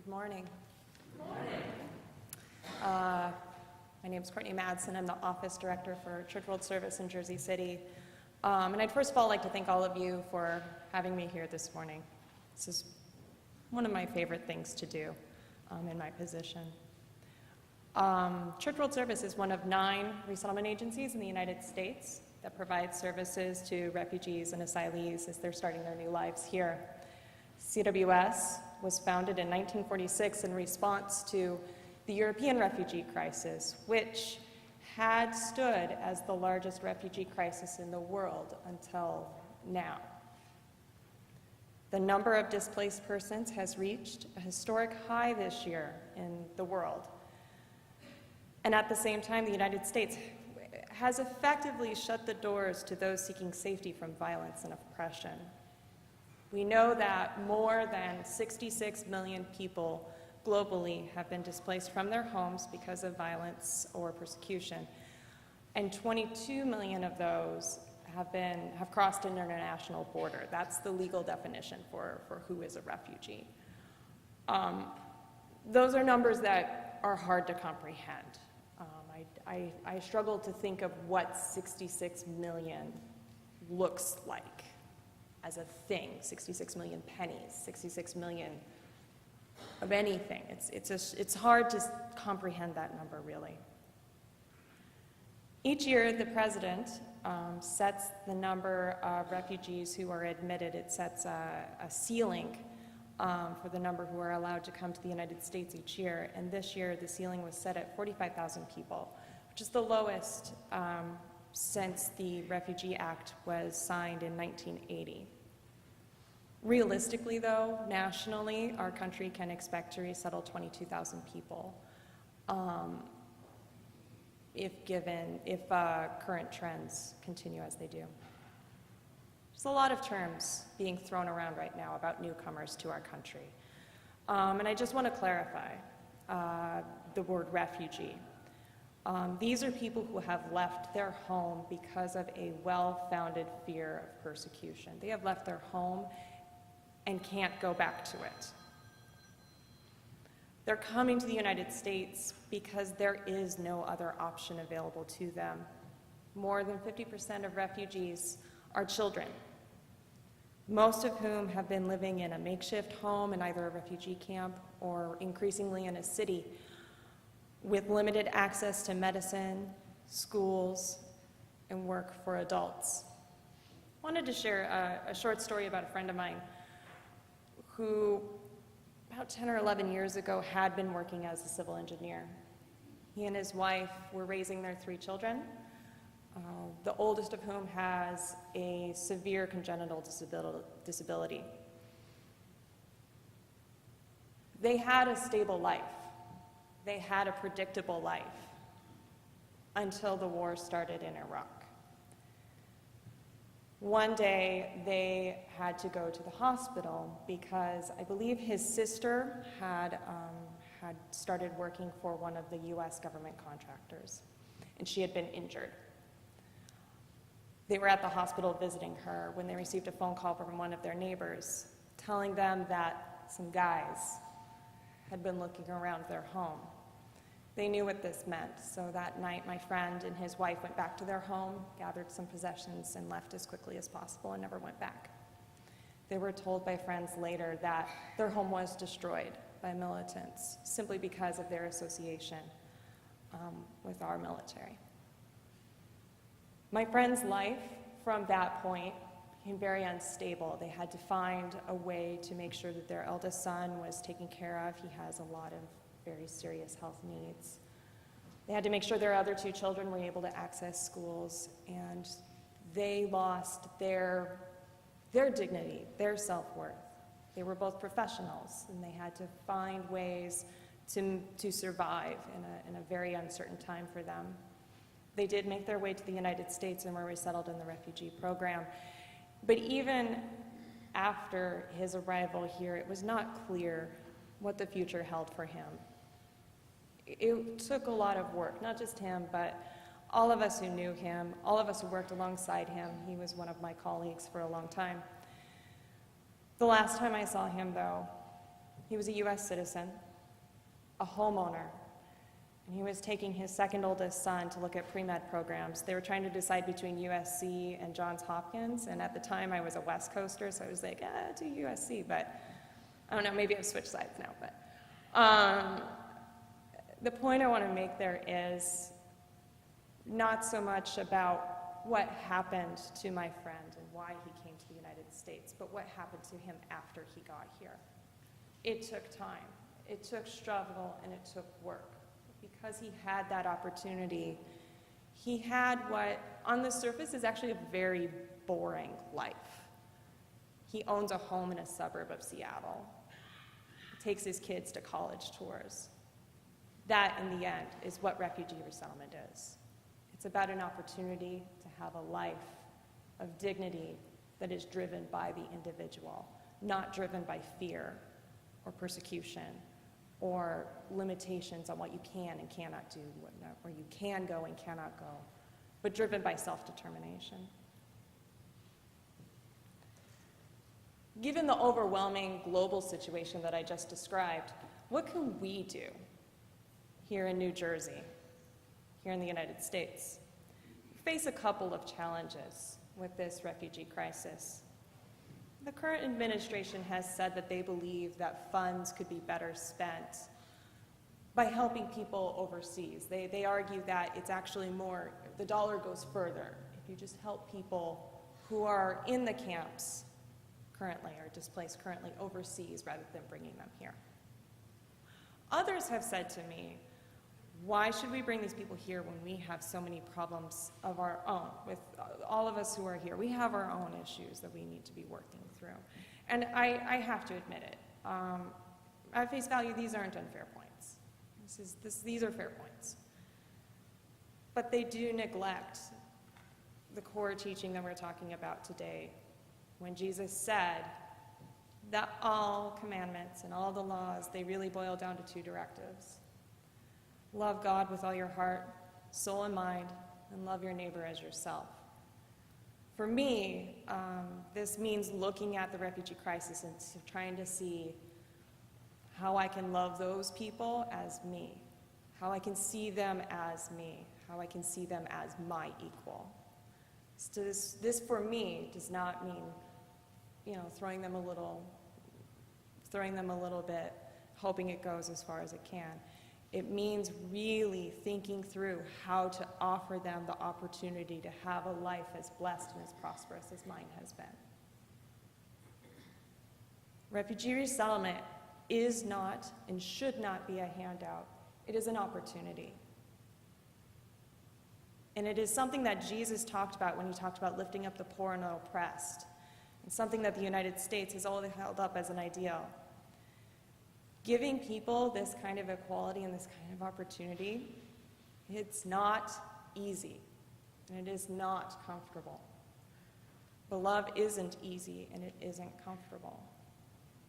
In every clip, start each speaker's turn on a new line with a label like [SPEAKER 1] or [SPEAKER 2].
[SPEAKER 1] Good morning. Good morning. My name is Courtney Madsen. I'm the office director for Church World Service in Jersey City. And I'd first of all like to thank all of you for having me here this morning. This is one of my favorite things to do in my position. Church World Service is one of 9 resettlement agencies in the United States that provide services to refugees and asylees as they're starting their new lives here. CWS was founded in 1946 in response to the European refugee crisis, which had stood as the largest refugee crisis in the world until now. The number of displaced persons has reached a historic high this year in the world. And at the same time, the United States has effectively shut the doors to those seeking safety from violence and oppression. We know that more than 66 million people globally have been displaced from their homes because of violence or persecution, and 22 million of those have crossed an international border. That's the legal definition for who is a refugee. Those are numbers that are hard to comprehend. I struggle to think of what 66 million looks like as a thing. 66 million pennies, 66 million of anything. It's hard to comprehend that number, really. Each year, the president sets the number of refugees who are admitted. It sets a ceiling for the number who are allowed to come to the United States each year. And this year, the ceiling was set at 45,000 people, which is the lowest since the Refugee Act was signed in 1980. Realistically, though, nationally, our country can expect to resettle 22,000 people if current trends continue as they do. There's a lot of terms being thrown around right now about newcomers to our country. And I just want to clarify the word refugee. These are people who have left their home because of a well-founded fear of persecution. They have left their home and can't go back to it. They're coming to the United States because there is no other option available to them. More than 50% of refugees are children, most of whom have been living in a makeshift home in either a refugee camp or increasingly in a city with limited access to medicine, schools, and work for adults. I wanted to share a short story about a friend of mine who about 10 or 11 years ago had been working as a civil engineer. He and his wife were raising their 3 children, the oldest of whom has a severe congenital disability. They had a stable life. They had a predictable life until the war started in Iraq. One day, they had to go to the hospital because I believe his sister had started working for one of the US government contractors, and she had been injured. They were at the hospital visiting her when they received a phone call from one of their neighbors telling them that some guys had been looking around their home. They knew what this meant, so that night my friend and his wife went back to their home, gathered some possessions, and left as quickly as possible and never went back. They were told by friends later that their home was destroyed by militants simply because of their association with our military. My friend's life from that point became very unstable. They had to find a way to make sure that their eldest son was taken care of. He has a lot of very serious health needs. They had to make sure their other 2 children were able to access schools, and they lost their dignity, their self-worth. They were both professionals, and they had to find ways to survive in a very uncertain time for them. They did make their way to the United States and were resettled in the refugee program. But even after his arrival here, it was not clear what the future held for him. It took a lot of work, not just him, but all of us who knew him, all of us who worked alongside him. He was one of my colleagues for a long time. The last time I saw him, though, He was a U.S. citizen, a homeowner, and he was taking his second oldest son to look at pre-med programs. They were trying to decide between USC and Johns Hopkins, and at the time I was a West Coaster, so I was like, do USC, but I don't know, maybe I've switched sides now, but the point I want to make there is not so much about what happened to my friend and why he came to the United States, but what happened to him after he got here. It took time, it took struggle, and it took work. Because he had that opportunity, he had what, on the surface, is actually a very boring life. He owns a home in a suburb of Seattle. He takes his kids to college tours. That, in the end, is what refugee resettlement is. It's about an opportunity to have a life of dignity that is driven by the individual, not driven by fear or persecution or limitations on what you can and cannot do, or you can go and cannot go, but driven by self-determination. Given the overwhelming global situation that I just described, what can we do here in New Jersey, here in the United States? We face a couple of challenges with this refugee crisis. The current administration has said that they believe that funds could be better spent by helping people overseas. They argue that it's actually more, the dollar goes further if you just help people who are in the camps currently or displaced currently overseas rather than bringing them here. Others have said to me, why should we bring these people here when we have so many problems of our own? With all of us who are here, we have our own issues that we need to be working through. And I have to admit it. At face value, these aren't unfair points. These are fair points. But they do neglect the core teaching that we're talking about today, when Jesus said that all commandments and all the laws, they really boil down to two directives. Love God with all your heart, soul, and mind, and love your neighbor as yourself. For me, this means looking at the refugee crisis and trying to see how I can love those people as me, how I can see them as me, how I can see them as my equal. So this for me does not mean, throwing them a little bit, hoping it goes as far as it can. It means really thinking through how to offer them the opportunity to have a life as blessed and as prosperous as mine has been. Refugee resettlement is not and should not be a handout. It is an opportunity. And it is something that Jesus talked about when he talked about lifting up the poor and the oppressed, and something that the United States has always held up as an ideal. Giving people this kind of equality and this kind of opportunity, it's not easy, and it is not comfortable. But love isn't easy, and it isn't comfortable.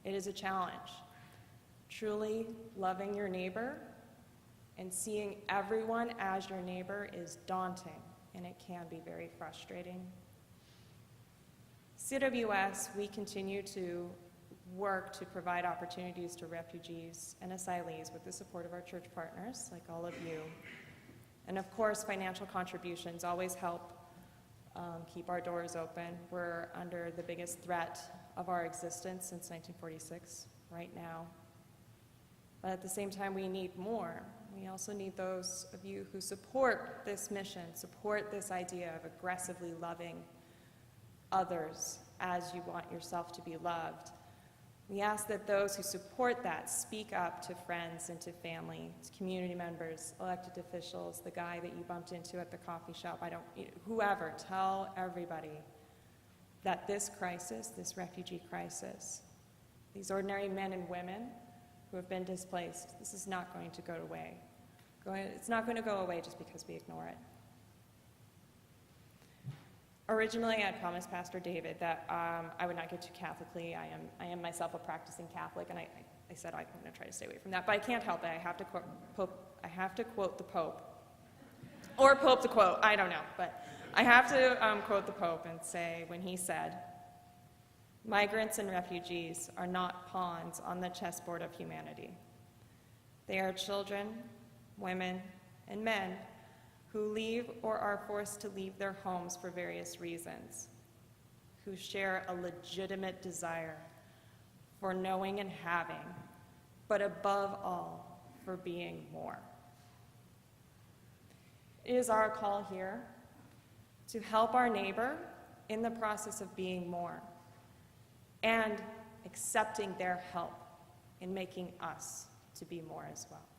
[SPEAKER 1] It is a challenge. Truly loving your neighbor and seeing everyone as your neighbor is daunting, and it can be very frustrating. CWS, we continue to work to provide opportunities to refugees and asylees with the support of our church partners, like all of you. And of course, financial contributions always help keep our doors open. We're under the biggest threat of our existence since 1946, right now. But at the same time, we need more. We also need those of you who support this mission, support this idea of aggressively loving others as you want yourself to be loved. We ask that those who support that speak up to friends and to family, to community members, elected officials, the guy that you bumped into at the coffee shop, whoever, tell everybody that this crisis, this refugee crisis, these ordinary men and women who have been displaced, this is not going to go away. It's not going to go away just because we ignore it. Originally, I had promised Pastor David that I would not get too Catholically. I am myself a practicing Catholic, and I said I'm going to try to stay away from that. But I can't help it. I have to quote the Pope, or Pope to quote. I don't know, but I have to quote the Pope and say when he said, Migrants and refugees are not pawns on the chessboard of humanity. They are children, women, and men who leave or are forced to leave their homes for various reasons, who share a legitimate desire for knowing and having, but above all, for being more. It is our call here to help our neighbor in the process of being more and accepting their help in making us to be more as well.